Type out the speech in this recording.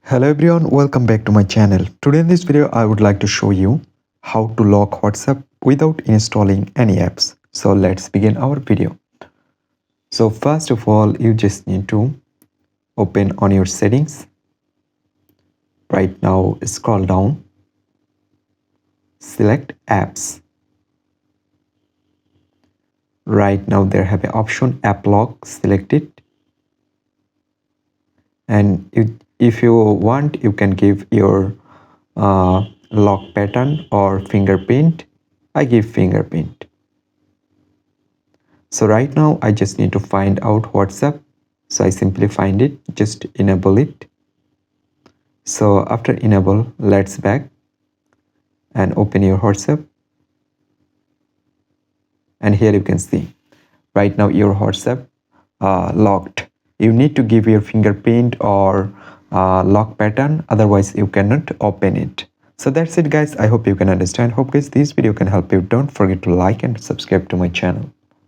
Hello everyone, welcome back to my channel. Today in this video I would like to show you how to lock WhatsApp without installing any apps. So let's begin our video. So first of all, you just need to open on your settings. Right now scroll down, select apps. Right now there have an option app lock, select it. And if you want, you can give your lock pattern or fingerprint. I give fingerprint. So right now I just need to find out WhatsApp. So I simply find it, just enable it. So after enable, let's back and open your WhatsApp. And here you can see right now your WhatsApp locked. You need to give your fingerprint or lock pattern, otherwise you cannot open it. So that's it guys. I hope you can understand. Hope guys this video can help you. Don't forget to like and subscribe to my channel.